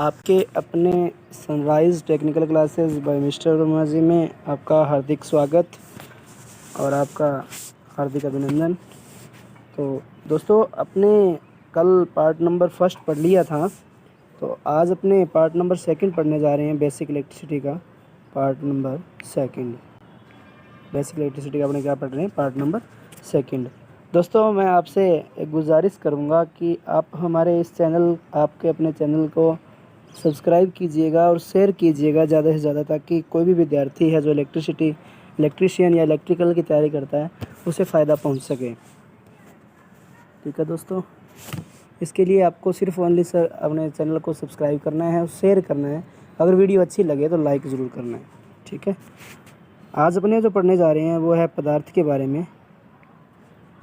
आपके अपने sunrise technical classes bye mister माजी में आपका हार्दिक स्वागत और आपका हार्दिक अभिनंदन। तो दोस्तों, अपने कल पार्ट नंबर फर्स्ट पढ़ लिया था, तो आज अपने पार्ट नंबर सेकंड पढ़ने जा रहे हैं। बेसिक इलेक्ट्रिसिटी का part number second. Basic electricity का अपने क्या पढ़ रहे हैं? Part number second. दोस्तों, मैं आपसे एक गुजारिश करूंगा कि आप हमारे इस चैनल, आपके अपने चैनल को सब्सक्राइब कीजिएगा और शेयर कीजिएगा ज़्यादा से ज़्यादा, ताकि कोई भी विद्यार्थी है जो इलेक्ट्रिशियन या इलेक्ट्रिकल की तैयारी करता है उसे फ़ायदा पहुंच सके। ठीक है दोस्तों, इसके लिए आपको सिर्फ ओनली सर अपने चैनल को सब्सक्राइब करना है और शेयर करना है। अगर वीडियो अच्छी लगे तो लाइक ज़रूर करना है। ठीक है, आज अपने जो पढ़ने जा रहे हैं वो है पदार्थ के बारे में।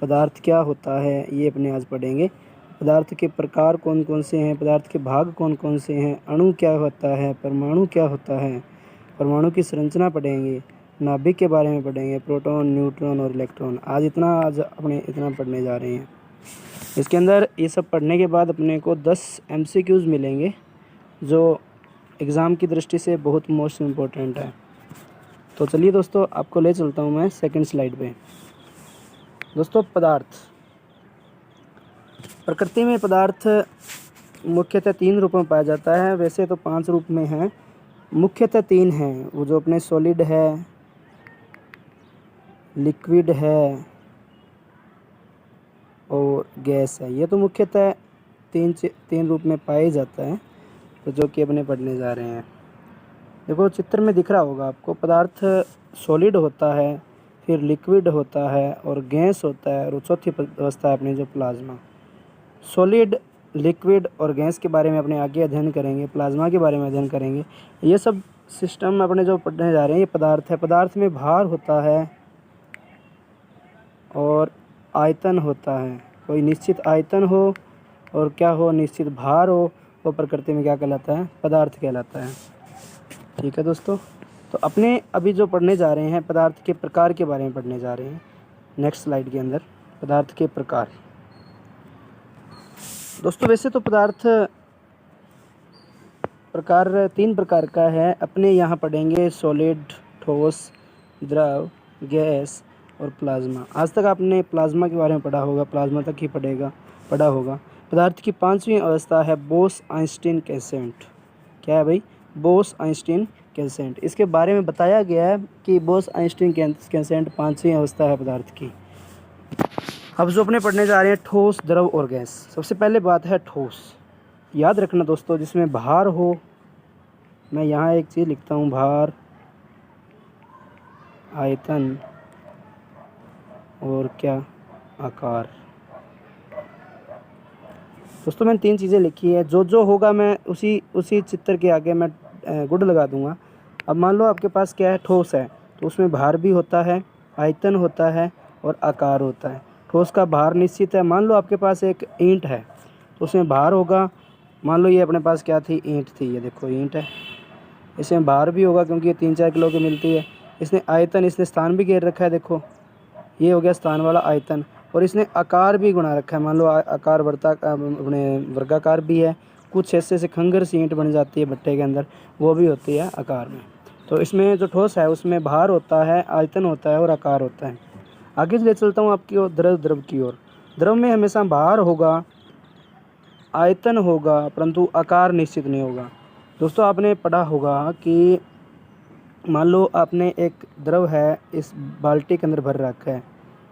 पदार्थ क्या होता है ये अपने आज पढ़ेंगे। पदार्थ के प्रकार कौन कौन से हैं, पदार्थ के भाग कौन कौन से हैं, अणु क्या होता है, परमाणु क्या होता है, परमाणु की संरचना पढ़ेंगे, नाभिक के बारे में पढ़ेंगे, प्रोटॉन, न्यूट्रॉन और इलेक्ट्रॉन। आज अपने इतना पढ़ने जा रहे हैं। इसके अंदर ये सब पढ़ने के बाद अपने को 10 MCQs मिलेंगे, जो एग्ज़ाम की दृष्टि से बहुत मोस्ट इम्पोर्टेंट है। तो चलिए दोस्तों, आपको ले चलता हूँ मैं सेकंड स्लाइड पे। दोस्तों, पदार्थ। प्रकृति में पदार्थ मुख्यतः 3 रूपों में पाया जाता है। वैसे तो 5 रूप में है, मुख्यतः 3 हैं। वो जो अपने सॉलिड है, लिक्विड है और गैस है। ये तो मुख्यतः 3 रूप में पाया जाता है, तो जो कि अपने पढ़ने जा रहे हैं। देखो, चित्र में दिख रहा होगा आपको। पदार्थ सॉलिड होता है, फिर लिक्विड होता है और गैस होता है, और चौथी अवस्था है अपनी जो प्लाज्मा। सॉलिड, लिक्विड और गैस के बारे में अपने आगे अध्ययन करेंगे। प्लाज्मा के बारे में अध्ययन करेंगे। ये सब सिस्टम अपने जो पढ़ने जा रहे हैं ये पदार्थ है। पदार्थ में भार होता है और आयतन होता है। कोई निश्चित आयतन हो और क्या हो, निश्चित भार हो, वो प्रकृति में क्या कहलाता है? पदार्थ कहलाता है। ठीक है दोस्तों, तो अपने अभी जो पढ़ने जा रहे हैं पदार्थ के प्रकार के बारे में पढ़ने जा रहे हैं। नेक्स्ट स्लाइड के अंदर पदार्थ के प्रकार। दोस्तों, वैसे तो पदार्थ प्रकार 3 प्रकार का है। अपने यहाँ पढ़ेंगे सॉलिड, ठोस, द्रव, गैस और प्लाज्मा। आज तक आपने प्लाज्मा के बारे में पढ़ा होगा, प्लाज्मा तक ही पढ़ा होगा। पदार्थ की 5वीं अवस्था है बोस-आइंस्टीन-केसेंट। क्या है भाई? बोस-आइंस्टीन-केसेंट। इसके बारे में बताया गया है कि बोस-आइंस्टीन-केसेंट 5वीं अवस्था है पदार्थ की। अब जो अपने पढ़ने जा रहे हैं ठोस, द्रव और गैस। सबसे पहले बात है ठोस। याद रखना दोस्तों, जिसमें भार हो। मैं यहाँ एक चीज़ लिखता हूँ, भार, आयतन और क्या, आकार। दोस्तों, मैंने 3 चीज़ें लिखी है। जो होगा मैं उसी चित्र के आगे मैं गुड लगा दूँगा। अब मान लो आपके पास क्या है, ठोस है, तो उसमें भार भी होता है, आयतन होता है और आकार होता है। ठोस का भार निश्चित है। मान लो आपके पास एक ईंट है, तो उसमें भार होगा। मान लो ये अपने पास क्या थी? ईंट थी। ये देखो ईंट है, इसमें भार भी होगा क्योंकि ये 3-4 किलो की मिलती है। इसने आयतन, इसने स्थान भी घेर रखा है। देखो, ये हो गया स्थान वाला आयतन। और इसने आकार भी गुणा रखा है। मान लो आकार बढ़ता अपने वर्गाकार भी है। कुछ ऐसे से खंगर सी ईंट बन जाती है भट्टे के अंदर, वो भी होती है आकार में। तो इसमें जो ठोस है उसमें भार होता है, आयतन होता है और आकार होता है। आगे ले चलता हूँ आपकी ओर, द्रव की ओर। द्रव में हमेशा भार होगा, आयतन होगा, परंतु आकार निश्चित नहीं होगा। दोस्तों, आपने पढ़ा होगा कि मान लो आपने एक द्रव है, इस बाल्टी के अंदर भर रखा है।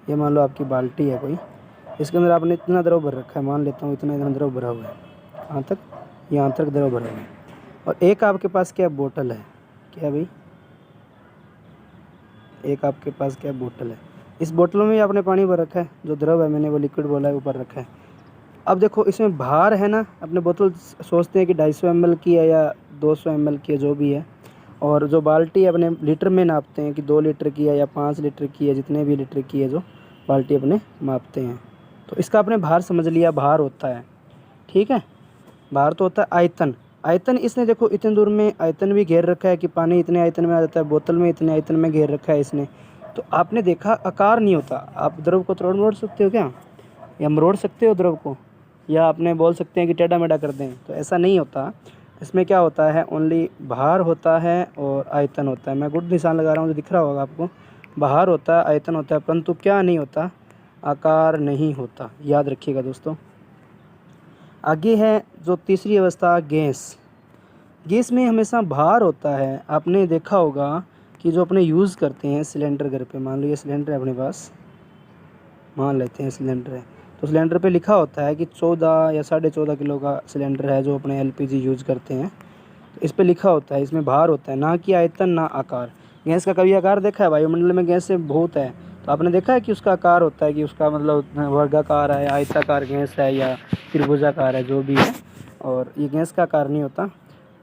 ये मान लो आपकी बाल्टी है कोई, इसके अंदर आपने इतना द्रव भर रखा है। मान लेता हूँ इतना द्रव भरा हुआ है। कहाँ तक? यहाँ तक द्रव भरा हुआ है। और एक आपके पास क्या बोतल है? क्या भाई? एक आपके पास क्या बोतल है? इस बोतलों में आपने पानी भर रखा है। जो द्रव है, मैंने वो लिक्विड बोला है, ऊपर रखा है। अब देखो, इसमें भार है ना। अपने बोतल सोचते हैं कि 250 ml की है या 200 ml की है, जो भी है। और जो बाल्टी अपने लीटर में नापते हैं कि 2 लीटर की है या 5 लीटर की है, जितने भी लीटर की है जो बाल्टी अपने मापते हैं। तो इसका आपने भार समझ लिया, भार होता है। ठीक है, भार तो होता है। आयतन, आयतन इसने देखो इतने दूर में आयतन भी घेर रखा है कि पानी इतने आयतन में आ जाता है। बोतल में इतने आयतन में घेर रखा है इसने। तो आपने देखा आकार नहीं होता। आप द्रव को तोड़ मोड़ सकते हो क्या, या मरोड़ सकते हो द्रव को, या आपने बोल सकते हैं कि टेढ़ा मेढ़ा कर दें, तो ऐसा नहीं होता। इसमें क्या होता है, ओनली भार होता है और आयतन होता है। मैं गुड निशान लगा रहा हूँ, जो दिख रहा होगा आपको। भार होता है, आयतन होता है, परंतु क्या नहीं होता, आकार नहीं होता। याद रखिएगा दोस्तों। आगे है जो तीसरी अवस्था, गैस। गैस में हमेशा भार होता है। आपने देखा होगा कि जो अपने यूज़ करते हैं सिलेंडर घर पे, मान लो ये सिलेंडर है अपने पास, मान लेते हैं सिलेंडर है, तो सिलेंडर पे लिखा होता है कि 14 या 14.5 किलो का सिलेंडर है जो अपने एलपीजी यूज़ करते हैं। तो इस पे लिखा होता है, इसमें भार होता है, ना कि आयतन ना आकार। गैस का कभी आकार देखा है? वायुमंडल में गैस से बहुत है, तो आपने देखा है कि उसका आकार होता है, कि उसका मतलब वर्गाकार है, आयताकार गैस है या त्रिभुजाकार है, जो भी है। और ये गैस का आकार नहीं होता।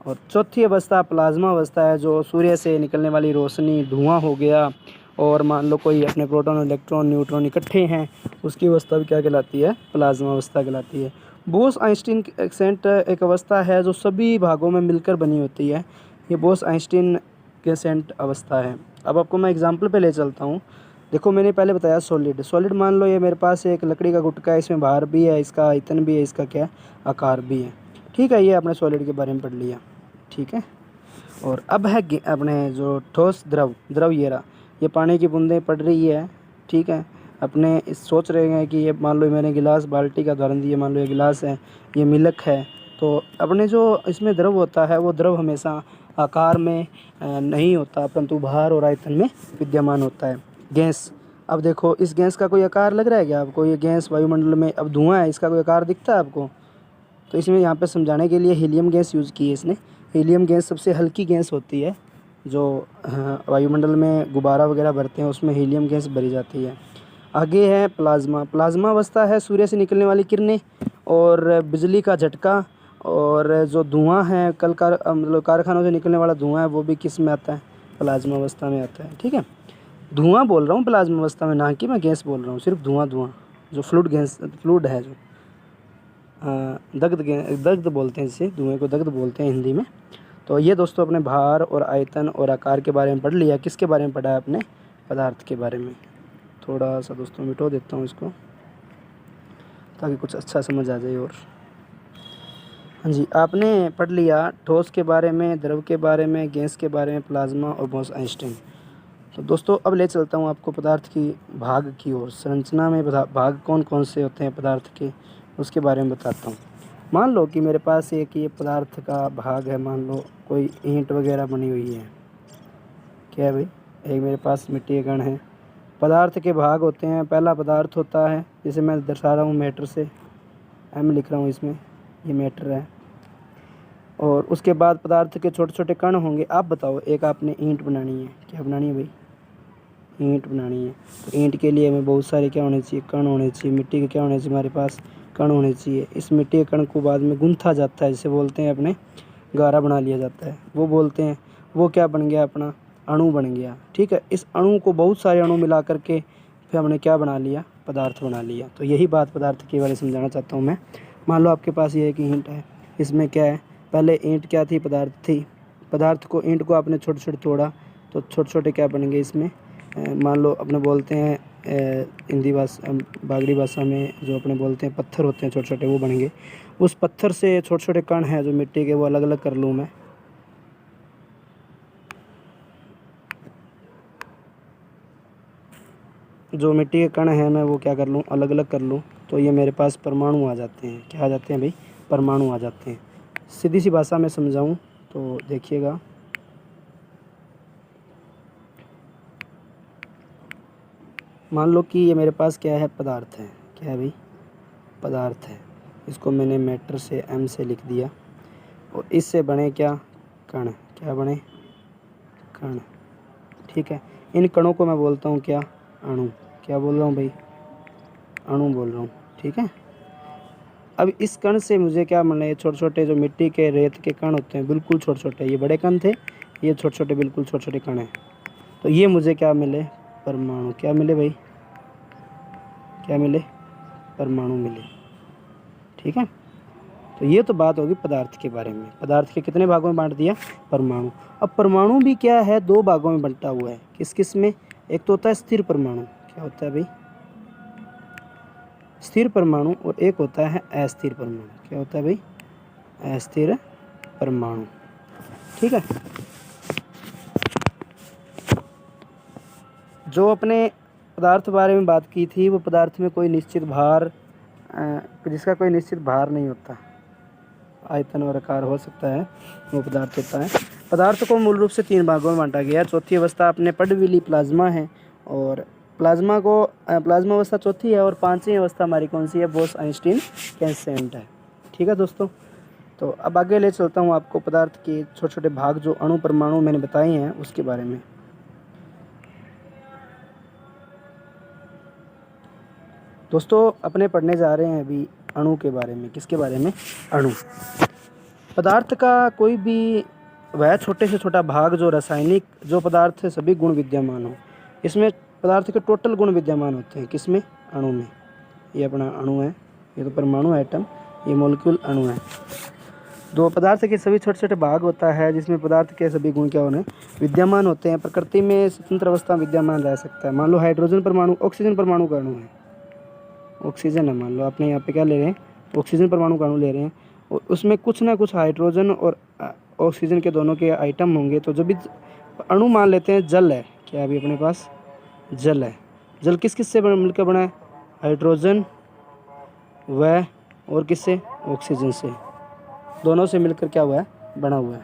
और चौथी अवस्था प्लाज्मा अवस्था है, जो सूर्य से निकलने वाली रोशनी, धुआं हो गया, और मान लो कोई अपने प्रोटॉन, इलेक्ट्रॉन, न्यूट्रॉन इकट्ठे हैं, उसकी अवस्था भी क्या कहलाती है? प्लाज्मा अवस्था कहलाती है। बोस आइंस्टीन एक्सेंट एक अवस्था है जो सभी भागों में मिलकर बनी होती है। ये बोस आइंस्टीन क्वेसेंट अवस्था है। अब आपको मैं एग्जांपल पे ले चलता हूँ। देखो, मैंने पहले बताया सॉलिड। सॉलिड मान लो ये मेरे पास एक लकड़ी का गुटका है, इसमें भार भी है, इसका आयतन भी है, इसका क्या आकार भी है। ठीक है, ये आपने सॉलिड के बारे में पढ़ लिया। ठीक है। और अब है अपने जो ठोस द्रव। द्रव ये रहा, ये पानी की बूंदें पड़ रही है। ठीक है। अपने इस सोच रहे हैं कि ये मान लो मैंने गिलास, बाल्टी का उदाहरण दिया, मान लो ये गिलास है, ये मिल्क है। तो अपने जो इसमें द्रव होता है, वो द्रव हमेशा आकार में नहीं होता, परंतु भार और आयतन में विद्यमान होता है। गैस, अब देखो इस गैस का कोई आकार लग रहा है क्या आपको? ये गैस वायुमंडल में अब धुआं है, इसका कोई आकार दिखता है आपको? तो इसमें यहाँ पे समझाने के लिए हीलियम गैस यूज़ की है इसने। हीलियम गैस सबसे हल्की गैस होती है, जो वायुमंडल में गुब्बारा वगैरह भरते हैं उसमें हीलियम गैस भरी जाती है। आगे है प्लाज्मा। प्लाज्मा अवस्था है सूर्य से निकलने वाली किरणें और बिजली का झटका, और जो धुआं है मतलब कारखानों से निकलने वाला धुआं है, वो भी किस में आता है? प्लाज्मा अवस्था में आता है। ठीक है। धुआं बोल रहा हूँ प्लाज्मा अवस्था में, ना कि मैं गैस बोल रहा हूँ, सिर्फ धुआं। धुआं जो फ्लूइड गैस, फ्लूइड है, जो दग्ध बोलते हैं, इसे धुएं को दग्ध बोलते हैं हिंदी में। तो ये दोस्तों अपने भार और आयतन और आकार के बारे में पढ़ लिया। किसके बारे में पढ़ा है आपने? पदार्थ के बारे में। थोड़ा सा दोस्तों मिटो देता हूँ इसको, ताकि कुछ अच्छा समझ आ जाए। और हाँ जी, आपने पढ़ लिया ठोस के बारे में, द्रव के बारे में, गैस के बारे में, प्लाज्मा और बोस आइंस्टीन। तो दोस्तों अब ले चलता हूँ आपको पदार्थ की भाग की ओर। संरचना में भाग कौन कौन से होते हैं पदार्थ के, उसके बारे में बताता हूँ। मान लो कि मेरे पास एक ये पदार्थ का भाग है, मान लो कोई ईंट वगैरह बनी हुई है। क्या है भाई? एक मेरे पास मिट्टी के कण है। पदार्थ के भाग होते हैं। पहला पदार्थ होता है, जिसे मैं दर्शा रहा हूँ मैटर से, एम लिख रहा हूँ इसमें, ये मैटर है। और उसके बाद पदार्थ के छोटे छोटे कण होंगे। आप बताओ, एक आपने ईंट बनानी है, क्या बनानी है भाई? ईंट बनानी है। तो ईंट के लिए हमें बहुत सारे क्या होने चाहिए? कण होने चाहिए। मिट्टी के क्या होने चाहिए हमारे पास? कण होने चाहिए। इस मिट्टी के कण को बाद में गूंथा जाता है, जिसे बोलते हैं अपने गारा बना लिया जाता है। वो बोलते हैं, वो क्या बन गया? अपना अणु बन गया। ठीक है। इस अणु को बहुत सारे अणु मिला करके फिर हमने क्या बना लिया? पदार्थ बना लिया। तो यही बात पदार्थ के बारे में समझाना चाहता हूँ मैं। मान लो आपके पास ये एक ईंट है, इसमें क्या है? पहले ईंट क्या थी? पदार्थ थी। पदार्थ को, ईंट को आपने छोटे छोटे तोड़ा, तो छोटे छोटे क्या बन गए इसमें? मान लो अपने बोलते हैं हिंदी भाषा, बागड़ी भाषा में जो अपने बोलते हैं पत्थर होते हैं छोटे छोटे, वो बन गए। उस पत्थर से छोटे छोटे कण हैं जो मिट्टी के, वो अलग अलग कर लूँ मैं। जो मिट्टी के कण हैं मैं वो क्या कर लूँ? अलग अलग कर लूँ। तो ये मेरे पास परमाणु आ जाते हैं। क्या आ जाते हैं भाई? परमाणु आ जाते हैं। सीधी सी भाषा में समझाऊँ तो देखिएगा, मान लो कि ये मेरे पास क्या है? पदार्थ है। क्या है भाई? पदार्थ है। इसको मैंने मैटर से, एम से लिख दिया। और इससे बने क्या? कण। क्या बने? कण। ठीक है। इन कणों को मैं बोलता हूँ क्या? अणु। क्या बोल रहा हूँ भाई? अणु बोल रहा हूँ। ठीक है। अब इस कण से मुझे क्या मिले? ये छोटे छोटे जो मिट्टी के, रेत के कण होते हैं, बिल्कुल छोटे छोटे। ये बड़े कण थे, ये छोटे छोटे, बिल्कुल छोटे छोटे कण हैं। तो ये मुझे क्या मिले? परमाणु। क्या मिले भाई? क्या मिले? परमाणु मिले। ठीक है। तो ये तो बात होगी पदार्थ के बारे में। पदार्थ के कितने भागों में बांट दिया? परमाणु। अब परमाणु भी क्या है? दो भागों में बंटा हुआ है। किस किस में? एक तो होता है स्थिर परमाणु। क्या होता है भाई? स्थिर परमाणु। और एक होता है अस्थिर परमाणु। क्या होता है भाई? अस्थिर परमाणु। ठीक है, जो अपने पदार्थ बारे में बात की थी, वो पदार्थ में कोई निश्चित भार जिसका कोई निश्चित भार नहीं होता, आयतन और आकार हो सकता है, वो पदार्थ होता है। पदार्थ को मूल रूप से 3 भागों में बांटा गया है। चौथी अवस्था आपने पढ़ भी ली, प्लाज्मा है, और प्लाज्मा अवस्था चौथी है, और 5वीं अवस्था हमारी कौन सी है, बोस आइंस्टीन कैंसेंट है। ठीक है दोस्तों, तो अब आगे ले चलता हूँ आपको पदार्थ के छोटे छोटे भाग जो अणु परमाणु मैंने बताए हैं उसके बारे में। दोस्तों अपने पढ़ने जा रहे हैं अभी अणु के बारे में। किसके बारे में? अणु। पदार्थ का कोई भी वह छोटे से छोटा भाग जो पदार्थ से सभी गुण विद्यमान हो। इसमें पदार्थ के टोटल गुण विद्यमान होते हैं। किसमें? अणु में। ये अपना अणु है, ये तो परमाणु है, एटम, ये मॉलिक्यूल अणु है। दो पदार्थ के सभी छोटे छोटे भाग होता है जिसमें पदार्थ के सभी गुण क्या होने विद्यमान होते हैं। प्रकृति में स्वतंत्र अवस्था में विद्यमान रह सकता है। मान लो हाइड्रोजन परमाणु ऑक्सीजन परमाणु का अणु है, ऑक्सीजन है, मान लो आपने यहाँ पे क्या ले रहे हैं, ऑक्सीजन परमाणु का अणु ले रहे हैं, और उसमें कुछ ना कुछ हाइड्रोजन और ऑक्सीजन के दोनों के आइटम होंगे। तो जब भी अणु मान लेते हैं, जल है, क्या अभी अपने पास जल है। जल किस किस से मिलकर बना है? हाइड्रोजन व और किससे? ऑक्सीजन से, दोनों से मिलकर क्या हुआ है? बना हुआ है।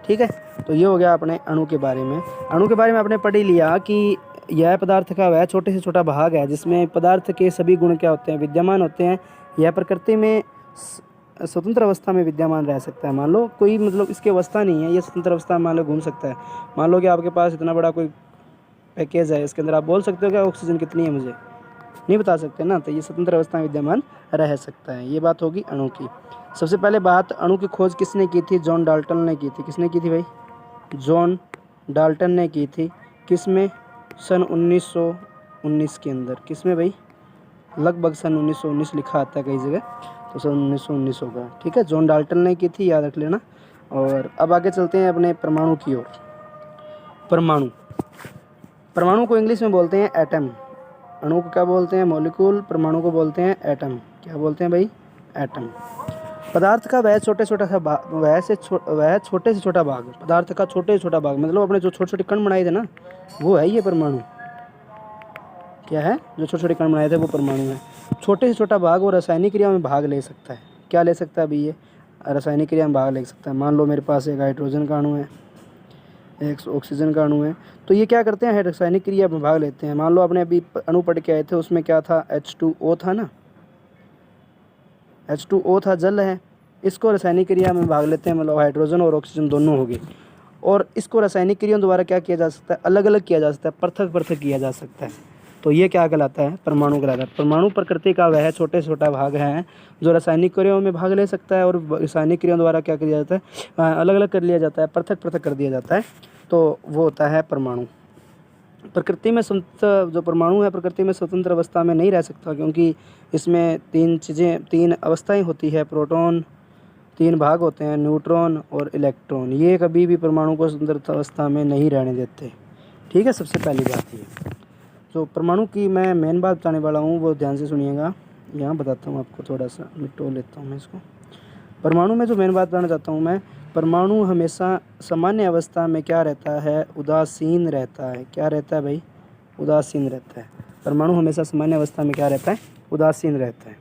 ठीक है, तो ये हो गया अपने अणु के बारे में। अणु के बारे में आपने पढ़ ही लिया कि यह पदार्थ का वह छोटे से छोटा भाग है जिसमें पदार्थ के सभी गुण क्या होते हैं? विद्यमान होते हैं। यह प्रकृति में स्वतंत्र अवस्था में विद्यमान रह सकता है। मान लो कोई मतलब इसकी अवस्था नहीं है, ये स्वतंत्र अवस्था में मान लो घूम सकता है। मान लो कि आपके पास इतना बड़ा कोई पैकेज है, इसके अंदर आप बोल सकते हो कि ऑक्सीजन कितनी है, मुझे नहीं बता सकते ना, तो ये स्वतंत्र अवस्था में विद्यमान रह सकता है। ये बात होगी अणु की। सबसे पहले बात, अणु की खोज किसने की थी? जॉन डाल्टन ने की थी। किसने की थी भाई? जॉन डाल्टन ने की थी। किसमें? सन 1919 के अंदर। किसमें भाई? लगभग सन 1919 लिखा आता है कई जगह, तो सन 1919 होगा। ठीक है, जॉन डाल्टन ने की थी, याद रख लेना। और अब आगे चलते हैं अपने परमाणु की ओर। परमाणु, परमाणु को इंग्लिश में बोलते हैं एटम। अणु को क्या बोलते हैं? मॉलिक्यूल। परमाणु को बोलते हैं एटम। क्या बोलते हैं भाई? एटम। पदार्थ का वह छोटे छोटा सा भाग, वह छोटे से छोटा भाग, पदार्थ का छोटे से छोटा भाग, मतलब अपने जो छोटे छोटे कण बनाए थे ना, वो है ये परमाणु। क्या है? जो छोटे छोटे कण बनाए थे वो परमाणु है। छोटे से छोटा भाग वो रासायनिक क्रिया में भाग ले सकता है। क्या ले सकता है अभी? ये रासायनिक क्रिया में भाग ले सकता है। मान लो मेरे पास एक हाइड्रोजन का अणु है, एक ऑक्सीजन का अणु है, तो ये क्या करते हैं? रासायनिक क्रिया में भाग लेते हैं। मान लो आपने अभी अणु पढ़ के आए थे, उसमें क्या था? H2O था ना, H2O था, जल है। इसको रासायनिक क्रिया में भाग लेते हैं, मतलब हाइड्रोजन और ऑक्सीजन दोनों हो गए। और इसको रासायनिक क्रियाओं द्वारा क्या किया जा सकता है? अलग अलग किया जा सकता है, पृथक पृथक किया जा सकता है। तो ये क्या कहलाता है? परमाणु कहलाता है। परमाणु प्रकृति का वह छोटे से छोटा भाग है जो रासायनिक क्रियाओं में भाग ले सकता है, और रासायनिक क्रियाओं द्वारा क्या किया जाता है? अलग अलग कर लिया जाता है, पृथक पृथक कर दिया जाता है। तो वो होता है परमाणु। प्रकृति में जो परमाणु है प्रकृति में स्वतंत्र अवस्था में नहीं रह सकता, क्योंकि इसमें 3 अवस्थाएं होती है। प्रोटॉन, 3 भाग होते हैं, न्यूट्रॉन और इलेक्ट्रॉन। ये कभी भी परमाणु को स्वतंत्र अवस्था में नहीं रहने देते। ठीक है, सबसे पहली बात ये। तो परमाणु की मैं मेन बात बताने वाला हूँ, वो ध्यान से सुनिएगा। यहाँ बताता हूँ आपको, थोड़ा सा मिटो लेता हूँ मैं इसको। परमाणु में जो मेन बात बताना चाहता हूँ मैं, परमाणु हमेशा सामान्य अवस्था में क्या रहता है? उदासीन रहता है। क्या रहता है भाई? उदासीन रहता है। परमाणु हमेशा सामान्य अवस्था में क्या रहता है? उदासीन रहता है।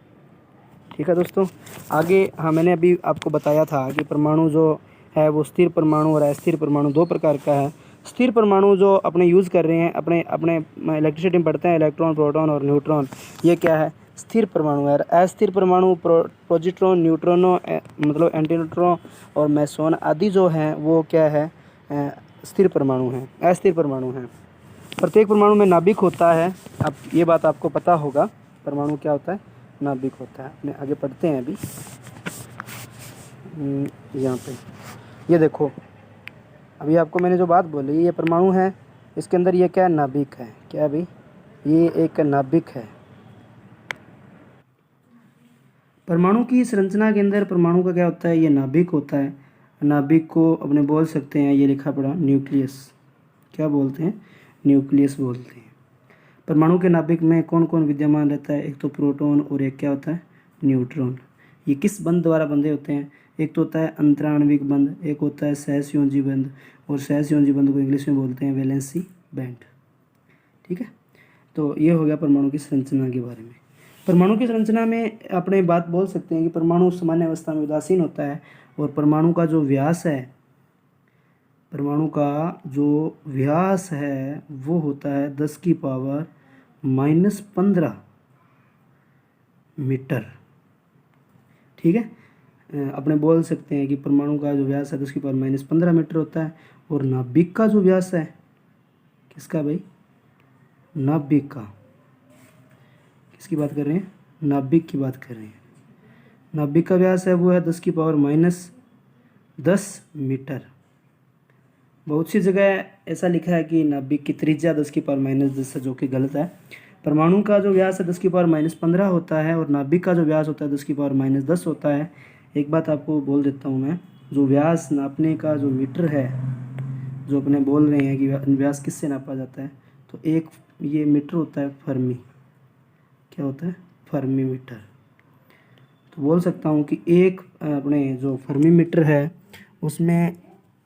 ठीक है दोस्तों, आगे मैंने अभी आपको बताया था कि परमाणु जो है वो स्थिर परमाणु और अस्थिर परमाणु 2 प्रकार का है। स्थिर परमाणु जो अपने यूज़ कर रहे हैं, अपने इलेक्ट्रिसिटी में पढ़ते हैं, इलेक्ट्रॉन, प्रोटॉन और न्यूट्रॉन, ये क्या है? स्थिर परमाणु है। अस्थिर परमाणु पॉजिट्रॉन, न्यूट्रॉनो, मतलब एंटीन्यूट्रॉन और मेसॉन आदि जो हैं वो क्या है? स्थिर परमाणु हैं, अस्थिर परमाणु हैं। प्रत्येक परमाणु में नाभिक होता है। अब ये बात आपको पता होगा, परमाणु क्या होता है? नाभिक होता है। अपने आगे पढ़ते हैं अभी। यहाँ पे ये देखो, अभी आपको मैंने जो बात बोली, ये परमाणु है, इसके अंदर ये क्या है? नाभिक है। क्या भाई? ये एक नाभिक है। परमाणु की संरचना के अंदर परमाणु का क्या होता है? ये नाभिक होता है। नाभिक को अपने बोल सकते हैं, ये लिखा पड़ा न्यूक्लियस। क्या बोलते हैं? न्यूक्लियस बोलते हैं। परमाणु के नाभिक में कौन कौन विद्यमान रहता है? एक तो प्रोटॉन और एक क्या होता है? न्यूट्रॉन। ये किस बंध द्वारा बंधे होते हैं? एक तो होता है अंतराण्विक बंध, एक होता है सहसंयोजी बंध, और सहसंयोजी बंध को इंग्लिश में बोलते हैं वैलेंसी बैंड। ठीक है, तो ये हो गया परमाणु की संरचना के बारे में। परमाणु की संरचना में अपने बात बोल सकते हैं कि परमाणु सामान्य अवस्था में उदासीन होता है, और परमाणु का जो व्यास है, परमाणु का जो व्यास है वो होता है 10⁻⁻15 मीटर। ठीक है, अपने बोल सकते हैं कि परमाणु का जो व्यास है 10⁻⁻15 मीटर होता है, और नाभिक का जो व्यास है, किसका भाई, नाभिक का, किसकी बात कर रहे हैं, नाभिक की बात कर रहे हैं। नाभिक का व्यास है वो है 10⁻10 मीटर। बहुत सी जगह ऐसा लिखा है कि नाभिक की त्रिज्या 10⁻10 है, जो कि गलत है। परमाणु का जो व्यास है 10⁻15 होता है, और नाभिक का जो व्यास होता है 10⁻10 होता है। एक बात आपको बोल देता हूँ मैं, जो व्यास नापने का जो मीटर है, जो अपने बोल रहे हैं कि व्यास किससे नापा जाता है, तो एक ये मीटर होता है फर्मी। क्या होता है, फर्मी मीटर। तो बोल सकता हूँ कि एक अपने जो फर्मी मीटर है उसमें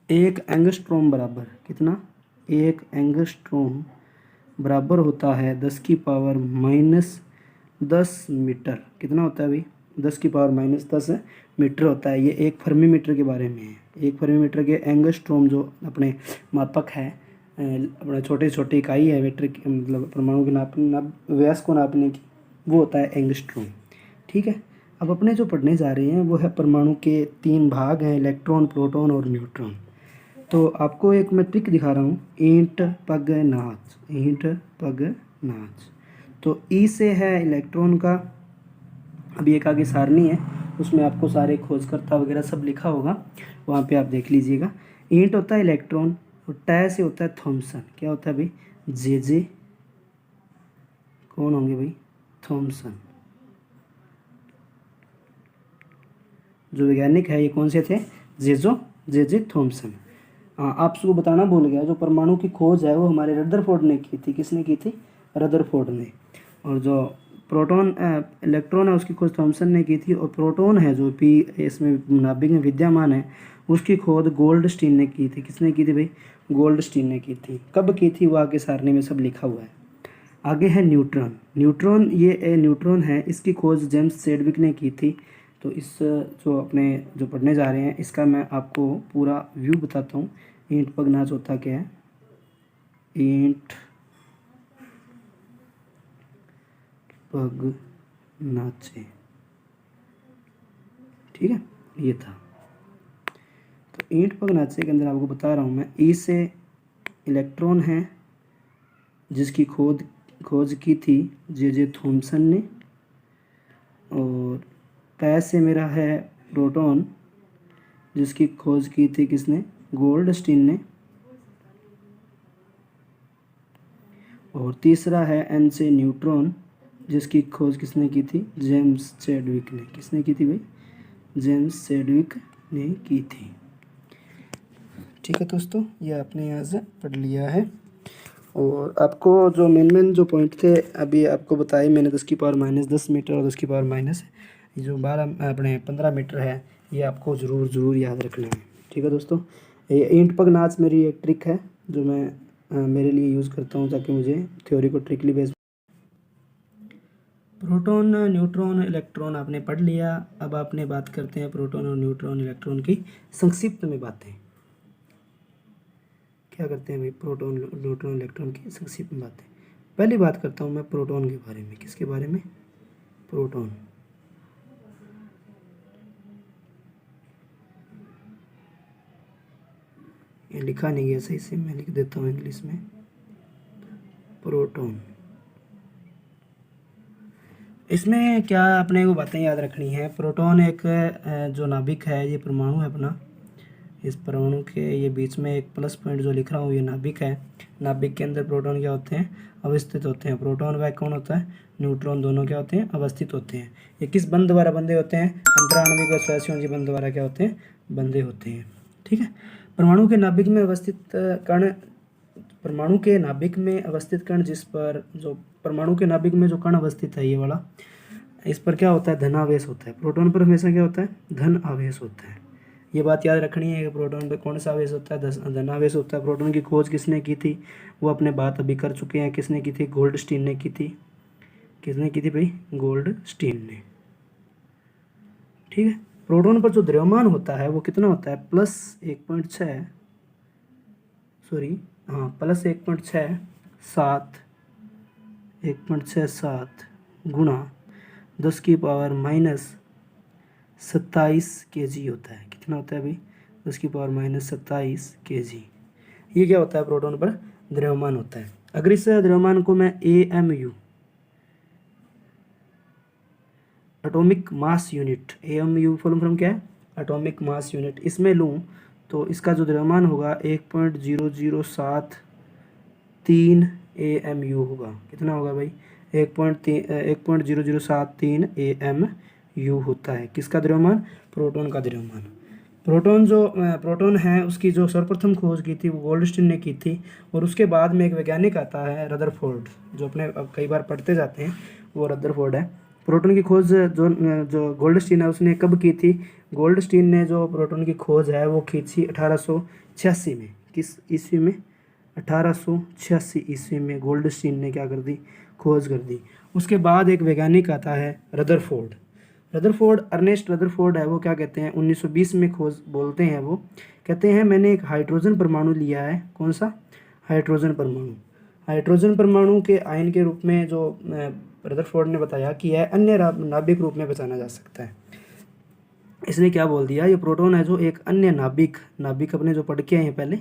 1 एंगस्ट्रॉम बराबर, कितना, 1 एंगस्ट्रॉम बराबर होता है 10⁻10 मीटर। कितना होता है भाई, 10⁻10 मीटर होता है। ये एक फर्मी मीटर के बारे में है। एक फर्मी मीटर के एंगस्ट्रॉम जो अपने मापक है, अपना छोटे छोटे इकाई है मीटर की, मतलब परमाणु के व्यास को नापने की, वो होता है एंगस्ट्रॉम। ठीक है, अब अपने जो पढ़ने जा रहे हैं वो है परमाणु के 3 भाग हैं, इलेक्ट्रॉन, प्रोटॉन और न्यूट्रॉन। तो आपको एक मैं ट्रिक दिखा रहा हूँ, ईंट पग नाच, ईंट पग नाच। तो ई से है इलेक्ट्रॉन का, अभी एक आगे सारणी है, उसमें आपको सारे खोजकर्ता वगैरह सब लिखा होगा, वहाँ पे आप देख लीजिएगा। ईंट होता है इलेक्ट्रॉन, और टै से होता है थॉमसन। क्या होता है भाई, जे कौन होंगे भाई, थॉमसन। जो वैज्ञानिक है ये कौन से थे, जे थॉमसन। हाँ, आपको बताना भूल गया, जो परमाणु की खोज है वो हमारे रदरफोर्ड ने की थी। किसने की थी, रदरफोर्ड ने। और जो प्रोटॉन इलेक्ट्रॉन है उसकी खोज थॉमसन ने की थी, और प्रोटॉन है जो पी इसमें नाभिक में विद्यमान है उसकी खोज गोल्डस्टीन ने की थी। किसने की थी भाई, गोल्डस्टीन ने की थी। कब की थी वो आगे सारणी में सब लिखा हुआ है। आगे है न्यूट्रॉन। न्यूट्रॉन, ये न्यूट्रॉन है, इसकी खोज जेम्स चैडविक ने की थी। तो इस जो अपने जो पढ़ने जा रहे हैं इसका मैं आपको पूरा व्यू बताता हूँ। ईंट पग नाच होता क्या है, ईंट पग नाचे। ठीक है, ये था। तो ईंट पग नाचे के अंदर आपको बता रहा हूँ मैं, ई से इलेक्ट्रॉन है जिसकी खोज की थी जे थॉमसन ने, और पै से मेरा है प्रोटॉन जिसकी खोज की थी किसने, गोल्डस्टीन ने, और तीसरा है एन से न्यूट्रॉन जिसकी खोज किसने की थी, जेम्स चैडविक ने। किसने की थी भाई, जेम्स चैडविक ने की थी। ठीक है दोस्तों, ये आपने यहाँ से पढ़ लिया है। और आपको जो मेन जो पॉइंट थे अभी आपको बताए मैंने, 10⁻10 मीटर और 10⁻- जो 15 मीटर है, ये आपको ज़रूर याद रखना है। ठीक है दोस्तों, ये ईंट पग नाच मेरी एक ट्रिक है जो मैं मेरे लिए यूज़ करता हूँ ताकि मुझे थ्योरी को tricky base. Proton, neutron, electron आपने पढ़ लिया। अब आपने बात करते हैं प्रोटॉन और न्यूट्रॉन, इलेक्ट्रॉन की संक्षिप्त में बातें। क्या करते हैं भाई, प्रोटॉन, न्यूट्रॉन, इलेक्ट्रॉन की संक्षिप्त में बातें। पहली बात करता हूँ मैं प्रोटॉन के बारे में। किसके बारे में, प्रोटॉन। ये लिखा नहीं गया सही से, मैं लिख देता हूँ इंग्लिश में, प्रोटॉन। इसमें क्या अपने को बातें याद रखनी है। प्रोटॉन एक जो नाभिक है, ये परमाणु है अपना, इस परमाणु के ये बीच में एक प्लस पॉइंट जो लिख रहा हूँ ये नाभिक है। नाभिक के अंदर प्रोटॉन क्या होते हैं, अवस्थित होते हैं। प्रोटॉन व कौन होता है, न्यूट्रॉन, दोनों क्या होते हैं, अवस्थित होते हैं। ये किस बंध द्वारा बंधे होते हैं, अंतराण्विक व सहसंयोजी बंध द्वारा क्या होते हैं, बंधे होते हैं। ठीक है, परमाणु के नाभिक में अवस्थित कण, परमाणु के नाभिक में अवस्थित कण जिस पर, जो परमाणु के नाभिक में जो कण अवस्थित है ये वाला, इस पर क्या होता है, धन आवेश होता है। प्रोटॉन पर हमेशा क्या होता है, धन आवेश होता है। ये बात याद रखनी है कि प्रोटॉन पे कौन सा आवेश होता है, धन आवेश होता है। प्रोटॉन की खोज किसने की थी, वो अपने बात अभी कर चुके हैं। किसने की थी, गोल्डस्टीन ने की थी। किसने की थी भाई, गोल्डस्टीन ने। ठीक है। प्रोटॉन पर जो द्रव्यमान होता है वो कितना होता है, +1.6, सॉरी हाँ +1.67, 1.67 गुणा 10⁻⁻27 kg होता है। कितना होता है भाई, 10⁻⁻27 kg। ये क्या होता है, प्रोटॉन पर द्रव्यमान होता है। अगर इस द्रव्यमान को मैं AMU, atomic mass unit, AMU full form क्या है, एटॉमिक मास यूनिट, इसमें लूँ तो इसका जो द्रव्यमान होगा 1.0073 AMU होगा। कितना होगा भाई, 1.0073 AMU होता है। किसका द्रव्यमान, प्रोटॉन का द्रव्यमान। प्रोटॉन है उसकी जो सर्वप्रथम खोज की थी वो गोल्डस्टीन ने की थी। और उसके बाद में एक वैज्ञानिक आता है रदरफोर्ड, जो अपने अब कई बार पढ़ते जाते हैं, वो रदरफोर्ड है। प्रोटॉन की खोज जो जो गोल्डस्टीन है उसने कब की थी, गोल्डस्टीन ने जो प्रोटॉन की खोज है वो की थी 1886 में। किस ईस्वी में, 1886 ईस्वी में गोल्डस्टीन ने क्या कर दी, खोज कर दी। उसके बाद एक वैज्ञानिक आता है रदरफोर्ड। अर्नेस्ट रदरफोर्ड है, वो क्या कहते हैं, 1920 में खोज बोलते हैं, वो कहते हैं मैंने एक हाइड्रोजन परमाणु लिया है। कौन सा, हाइड्रोजन परमाणु। हाइड्रोजन परमाणु के आयन के रूप में जो रदरफोर्ड ने बताया कि यह अन्य नाभिक रूप में बचाना जा सकता है। इसने क्या बोल दिया, ये प्रोटॉन है जो एक अन्य नाभिक अपने जो पढ़ के आए हैं पहले,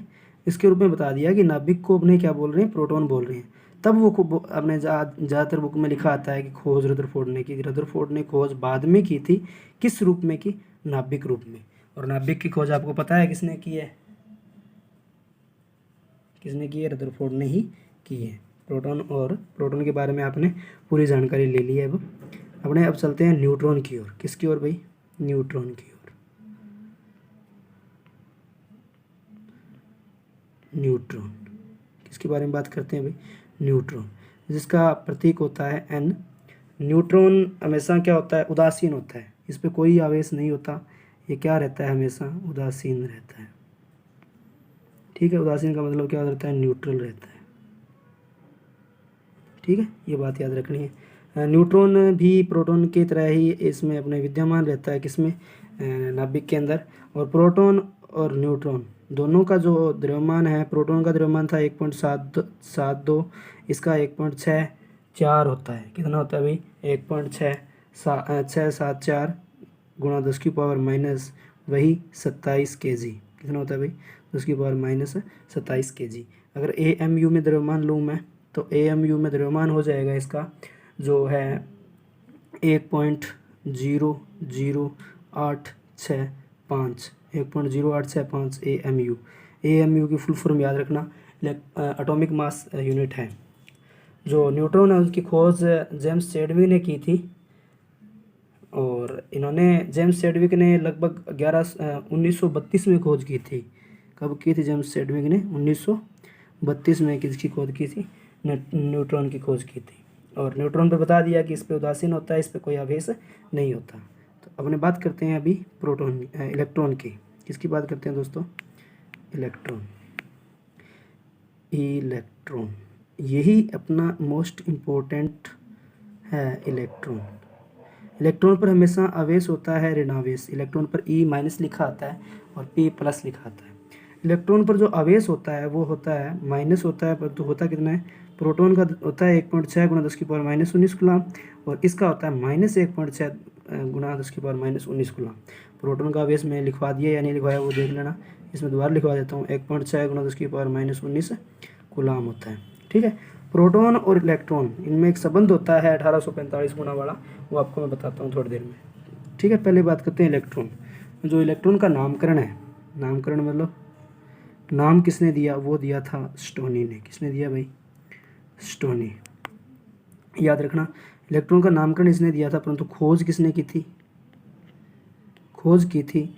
इसके रूप में बता दिया कि नाभिक को अपने क्या बोल रहे हैं, प्रोटॉन बोल रहे हैं। तब वो अपने ज़्यादातर बुक में लिखा आता है कि खोज रदरफोर्ड ने की। रदरफोर्ड ने खोज बाद में की थी, किस रूप में की, नाभिक रूप में। और नाभिक की खोज आपको पता है किसने की है, किसने की है, रदरफोर्ड ने ही की है। प्रोटॉन के बारे में आपने पूरी जानकारी ले ली है। अब चलते हैं न्यूट्रॉन की ओर। किसकी ओर भाई, न्यूट्रॉन की ओर। न्यूट्रॉन किसके बारे में बात करते हैं भाई, न्यूट्रॉन, जिसका प्रतीक होता है N। न्यूट्रॉन हमेशा क्या होता है, उदासीन होता है। इस पर कोई आवेश नहीं होता, ये क्या रहता है, हमेशा उदासीन रहता है। ठीक है, उदासीन का मतलब क्या रहता है, न्यूट्रल रहता है। ठीक है, ये बात याद रखनी है। न्यूट्रॉन भी प्रोटॉन की तरह ही इसमें अपने विद्यमान रहता है, किसमें, नाभिक के अंदर। और प्रोटॉन और न्यूट्रॉन दोनों का जो द्रव्यमान है, प्रोटॉन का द्रव्यमान था 1.72, इसका 1.64 होता है। कितना होता है भाई, 1.674 गुणा 10⁻⁻, वही 27 kg। कितना होता है भाई, 10⁻⁻27 kg। अगर AMU में द्रव्यमान लूँ मैं तो AMU में द्रव्यमान हो जाएगा इसका जो है 1.00865, 1.0865 AMU की फुल फॉर्म याद रखना, एटॉमिक मास यूनिट है। जो न्यूट्रॉन है उसकी खोज जेम्स चैडविक ने की थी। और जेम्स चैडविक ने लगभग 1932 में खोज की थी। कब की थी जेम्स चैडविक ने, 1932 में किसकी खोज की थी, न्यूट्रॉन की खोज की थी। और न्यूट्रॉन पे बता दिया कि इस पे उदासीन होता है, इस पे कोई आवेश नहीं होता। तो अपने बात करते हैं अभी इलेक्ट्रॉन की। किसकी बात करते हैं दोस्तों, इलेक्ट्रॉन यही अपना मोस्ट इम्पोर्टेंट है। इलेक्ट्रॉन पर हमेशा आवेश होता है ऋणावेश। इलेक्ट्रॉन पर E- लिखा आता है और P+ लिखा आता है। इलेक्ट्रॉन पर जो आवेश होता है वो होता है माइनस होता है, परंतु होता कितना है, प्रोटॉन का होता है 1.6 गुणा 10⁻⁻19 कूलम, और इसका होता है -1.6 गुणा 10⁻⁻19 कूलम। प्रोटॉन का आवेश मैं लिखवा दिया या नहीं लिखवाया वो देख लेना, इसमें दोबारा लिखवा देता हूँ, 1.6 गुणा 10⁻⁻19 कूलम होता है। ठीक है, प्रोटॉन और इलेक्ट्रॉन इनमें एक संबंध होता है 1845 गुना वाला, वो आपको मैं बताता हूँ थोड़ी देर में। ठीक है, पहले बात करते हैं इलेक्ट्रॉन। जो इलेक्ट्रॉन का नामकरण है, नामकरण मतलब नाम किसने दिया, वो दिया था स्टोनी ने। किसने दिया भाई, स्टोनी। याद रखना, इलेक्ट्रॉन का नामकरण इसने दिया था, परंतु खोज किसने की थी, खोज की थी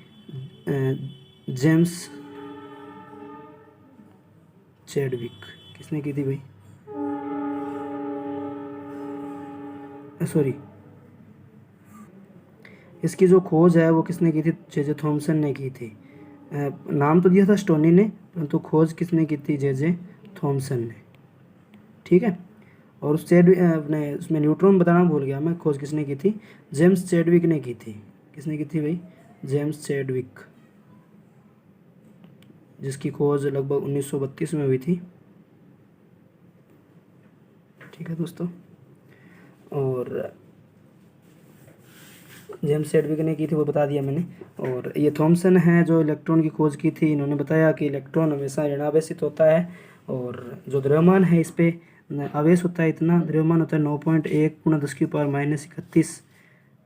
जेम्स चैडविक। किसने की थी भाई, सॉरी इसकी जो खोज है वो किसने की थी? जे थॉमसन ने की थी। नाम तो दिया था स्टोनी ने, परंतु खोज किसने की थी? जे थॉमसन ने। ठीक है। और उस अपने उसमें न्यूट्रॉन बताना भूल गया मैं, खोज किसने की थी? जेम्स चैडविक ने की थी। किसने की थी भाई? जेम्स चैडविक, जिसकी खोज लगभग 1932 में हुई थी। ठीक है दोस्तों। और जेम्स चैडविक ने की थी वो बता दिया मैंने। और ये थॉमसन है जो इलेक्ट्रॉन की खोज की थी, इन्होंने बताया कि इलेक्ट्रॉन हमेशा ऋणावेशित होता है, और जो द्रव्यमान है इस पे आवेश होता है, इतना द्रव्यमान होता है 9.1 × 10⁻31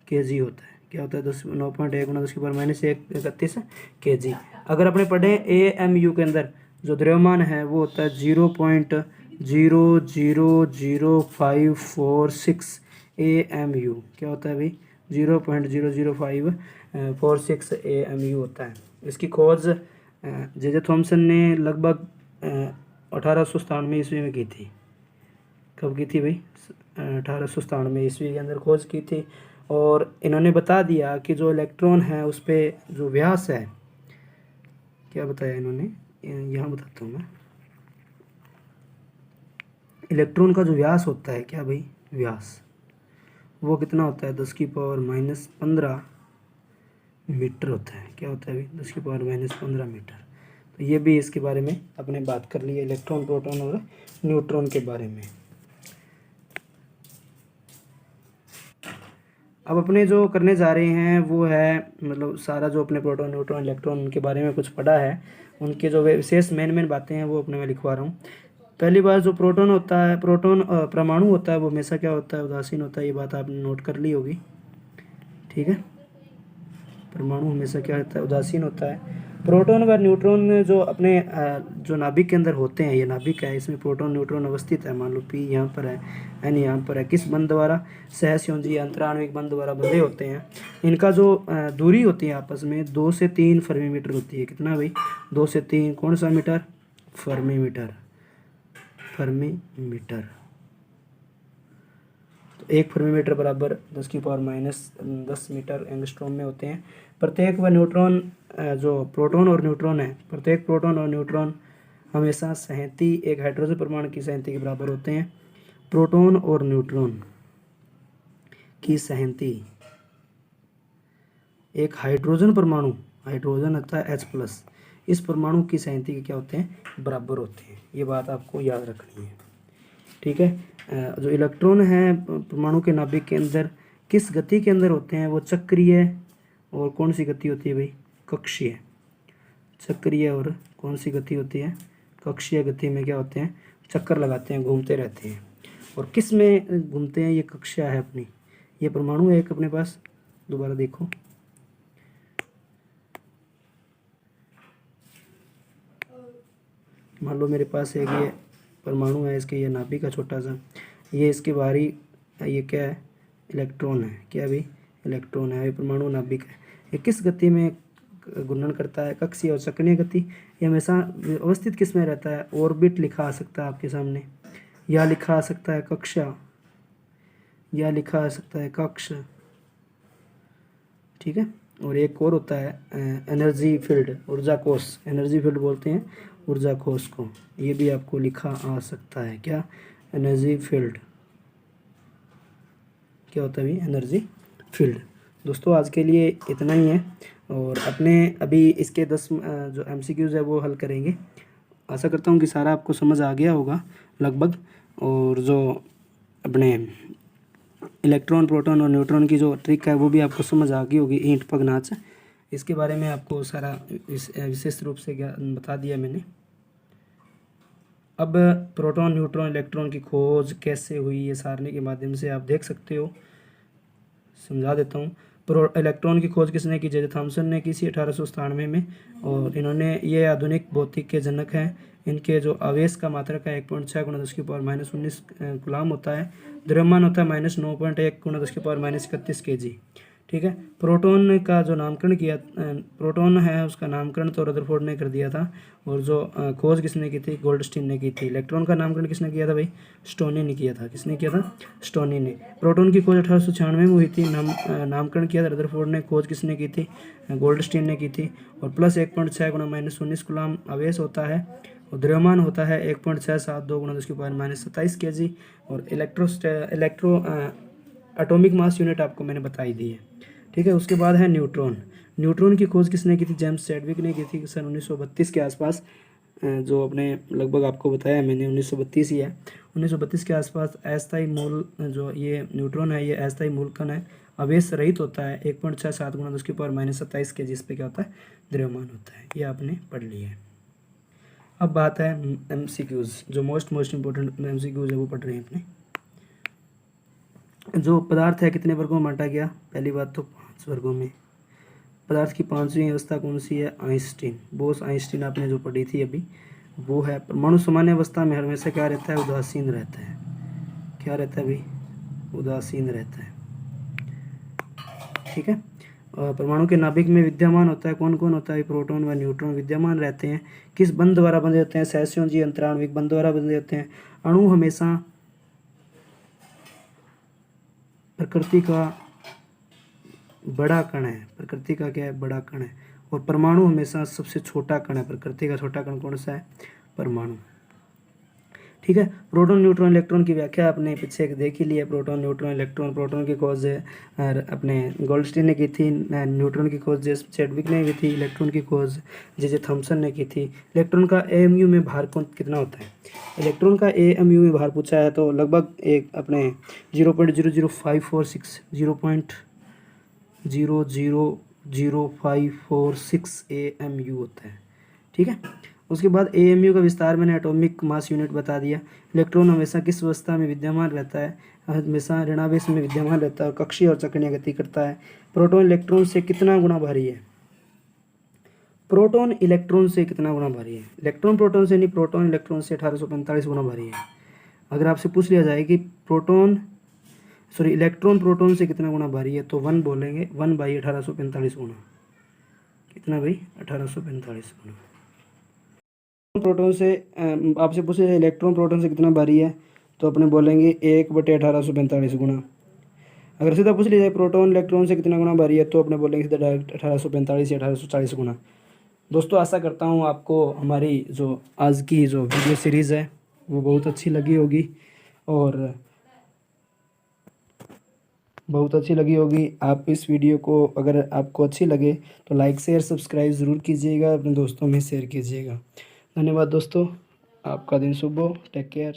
kg होता है। क्या होता है? 9.1 × 10⁻31 kg। अगर अपने पढ़े AMU के अंदर जो द्रव्यमान है वो होता है 0.0000546 AMU। क्या होता है भाई? 0.00546 AMU होता है। इसकी खोज जे थॉमसन ने लगभग 1897 ईस्वी में की थी। कब की थी भाई? 1897 ईस्वी के अंदर खोज की थी। और इन्होंने बता दिया कि जो इलेक्ट्रॉन है उस पर जो व्यास है, क्या बताया इन्होंने, यहाँ बताता हूँ मैं। इलेक्ट्रॉन का जो व्यास होता है, क्या भाई? व्यास वो कितना होता है? 10⁻−15 मीटर होता है। क्या होता है भाई? 10⁻−15 मीटर। तो ये भी इसके बारे में अपने बात कर लिए, इलेक्ट्रॉन, प्रोटॉन और न्यूट्रॉन के बारे में। अब अपने जो करने जा रहे हैं वो है, मतलब सारा जो अपने प्रोटॉन, न्यूट्रॉन, इलेक्ट्रॉन उनके बारे में कुछ पढ़ा है, उनके जो विशेष मेन बातें हैं वो अपने में लिखवा रहा हूँ। पहली बार जो प्रोटॉन होता है, प्रोटॉन परमाणु होता है, वो हमेशा क्या होता है? उदासीन होता है। ये बात आपने नोट कर ली होगी। ठीक है। परमाणु हमेशा क्या होता है? उदासीन होता है। प्रोटॉन व न्यूट्रॉन जो अपने जो नाभिक के अंदर होते हैं, ये नाभिक है, इसमें प्रोटॉन न्यूट्रॉन अवस्थित है। मान लो P यहाँ पर है, N यहाँ पर है। किस बंध द्वारा? सहसंयोजी अंतराण्विक बंध द्वारा बंधे होते हैं। इनका जो दूरी होती है आपस में 2 से 3 फर्मी मीटर होती है। कितना भाई? 2 से 3 कौन सा metre? Fermi metre. Fermi metre. तो 1 फर्मी मीटर बराबर 10⁻−10 मीटर एंगस्ट्रॉम में होते हैं। प्रत्येक व न्यूट्रॉन जो प्रोटॉन और न्यूट्रॉन है, प्रत्येक प्रोटॉन और न्यूट्रॉन हमेशा सहती एक हाइड्रोजन परमाणु की सहती के बराबर होते हैं। प्रोटॉन और न्यूट्रॉन की सहती एक हाइड्रोजन परमाणु, हाइड्रोजन होता है H+, इस परमाणु की सहती के क्या होते हैं? बराबर होते हैं। ये बात आपको याद रखनी है। ठीक है। जो इलेक्ट्रॉन है परमाणु के नाभिक के अंदर किस गति के अंदर होते हैं? वो चक्रीय, और कौन सी गति होती है भाई? कक्षीय। चक्रीय और कौन सी गति होती है? कक्षीय गति में क्या होते हैं? चक्कर लगाते हैं, घूमते रहते हैं। और किस में घूमते हैं? ये कक्षा है अपनी, ये परमाणु है एक अपने पास। दोबारा देखो, मान लो मेरे पास एक ये परमाणु है, इसके ये नाभिक है छोटा सा, ये इसके बाहरी, ये क्या है? इलेक्ट्रॉन है। क्या भी? इलेक्ट्रॉन है। ये परमाणु नाभिक है। ये किस गति में घूर्णन करता है? कक्षीय और चक्रीय गति। ये हमेशा अवस्थित किस में रहता है? ऑर्बिट लिखा आ सकता है आपके सामने, या लिखा आ सकता है कक्षा, या लिखा आ सकता है कक्ष। ठीक है। और एक और होता है एनर्जी फील्ड, ऊर्जा कोश। एनर्जी फील्ड बोलते हैं ऊर्जा कोश को। ये भी आपको लिखा आ सकता है। क्या? Energy field. क्या होता है भाई? Energy field. दोस्तों आज के लिए इतना ही है, और अपने अभी इसके 10 जो MCQs है वो हल करेंगे। आशा करता हूँ कि सारा आपको समझ आ गया होगा लगभग। और जो अपने इलेक्ट्रॉन, प्रोटॉन और न्यूट्रॉन की जो ट्रिक है वो भी आपको समझ आ गई होगी। ईंट पग नाच, इसके बारे में आपको सारा विशेष रूप से बता दिया मैंने। अब प्रोटॉन, न्यूट्रॉन, इलेक्ट्रॉन की खोज कैसे हुई, ये सारणी के माध्यम से आप देख सकते हो। समझा देता हूँ। इलेक्ट्रॉन की खोज किसने की? जे थॉमसन ने की थी 1897 में। और इन्होंने, ये आधुनिक भौतिक के जनक हैं। इनके जो आवेश का मात्रक है 1.6 × 10⁻−19 कूलाम होता है। द्रव्यमान होता है -9.1 × 10⁻31 kg। ठीक है। प्रोटॉन का जो नामकरण किया, प्रोटॉन है उसका नामकरण तो रदरफोर्ड ने कर दिया था, और जो खोज किसने की थी, गोल्डस्टीन ने की थी। इलेक्ट्रॉन का नामकरण किसने किया था भाई, स्टोनी ने किया था। किसने किया था, स्टोनी ने। प्रोटॉन की खोज 1896 में हुई थी, नामकरण किया था रदरफोर्ड ने, खोज किसने की थी, गोल्डस्टीन ने की थी। और प्लस 1.6 गुणा -19 कूलम आवेश होता है, और द्रव्यमान होता है 1.672 गुणा 10⁻27 kg। और इलेक्ट्रो एटॉमिक मास यूनिट आपको मैंने बताई दी है, ठीक है। उसके बाद है न्यूट्रॉन। न्यूट्रॉन की खोज किसने की थी, जेम्स चैडविक ने की थी सन 1932 के आसपास। जो अपने लगभग आपको बताया मैंने 1932 ही है। 1932 के आसपास अस्थायी मूल, जो ये न्यूट्रॉन है ये अस्थायी मूल कण है, आवेश रहित होता है, 1.67 गुणा 10⁻27 kg इस पे क्या होता है, द्रव्यमान होता है। ये आपने पढ़ लिया है। अब बात है MCQs, जो मोस्ट इंपॉर्टेंट MCQs है वो पढ़ रहे हैं अपने। जो पदार्थ है कितने वर्गों में बांटा गया, पहली बात तो 5 वर्गों में। पदार्थ की 5वीं अवस्था कौन सी है, आइंस्टीन, बोस आइंस्टीन आपने जो पढ़ी थी अभी वो है। परमाणु सामान्य अवस्था में हमेशा क्या रहता है, उदासीन रहता है। क्या रहता है भाई, उदासीन रहता है, ठीक है। और परमाणु के नाभिक में विद्यमान होता है, कौन कौन होता है, प्रोटॉन व न्यूट्रॉन विद्यमान रहते हैं। किस बंध द्वारा बंधे होते हैं, सहस्योजी अंतराण्विक बंध द्वारा बंधे होते हैं। अणु हमेशा प्रकृति का बड़ा कण है, प्रकृति का क्या है, बड़ा कण है। और परमाणु हमेशा सबसे छोटा कण है, प्रकृति का छोटा कण कौन सा है, परमाणु, ठीक है। प्रोटॉन न्यूट्रॉन इलेक्ट्रॉन की व्याख्या आपने पीछे देख ही ली है। प्रोटॉन न्यूट्रॉन इलेक्ट्रॉन, प्रोटॉन की खोज अपने गोल्डस्टीन ने की थी, न्यूट्रॉन की खोज जेम्स चैडविक ने की थी, इलेक्ट्रॉन की खोज जे थॉमसन ने की थी। इलेक्ट्रॉन का AMU में भार कितना होता है, इलेक्ट्रॉन का AMU में भार पूछा है तो लगभग एक अपने 0.00546 0.00546 AMU होता है, ठीक है। उसके बाद AMU का विस्तार मैंने एटॉमिक मास यूनिट बता दिया। इलेक्ट्रॉन हमेशा किस अवस्था में विद्यमान रहता है, हमेशा ऋणावेश में विद्यमान रहता है और कक्षीय और चक्रीय गति करता है। प्रोटॉन इलेक्ट्रॉन से कितना गुना भारी है, प्रोटॉन इलेक्ट्रॉन से कितना गुना भारी है, इलेक्ट्रॉन प्रोटॉन से नहीं, प्रोटॉन इलेक्ट्रॉन से 1845 गुना भारी है। अगर आपसे पूछ लिया जाए कि इलेक्ट्रॉन प्रोटॉन से कितना गुना भारी है तो 1 बोलेंगे, 1/1845 गुना। कितना भाई, 1845 गुना। प्रोटॉन से आपसे पूछे इलेक्ट्रॉन प्रोटॉन से कितना भारी है तो अपने बोलेंगे 1/1845 गुना। अगर सीधा पूछ लिया जाए प्रोटॉन इलेक्ट्रॉन से कितना गुना भारी है तो अपने बोलेंगे सीधा डायरेक्ट 1845 या 1840 गुना। दोस्तों आशा करता हूँ आपको हमारी जो आज की जो वीडियो सीरीज़ है वो बहुत अच्छी लगी होगी, और बहुत अच्छी लगी होगी। आप इस वीडियो को अगर आपको अच्छी लगे तो लाइक शेयर सब्सक्राइब ज़रूर कीजिएगा, अपने दोस्तों में शेयर कीजिएगा। धन्यवाद दोस्तों, आपका दिन शुभ हो, टेक केयर।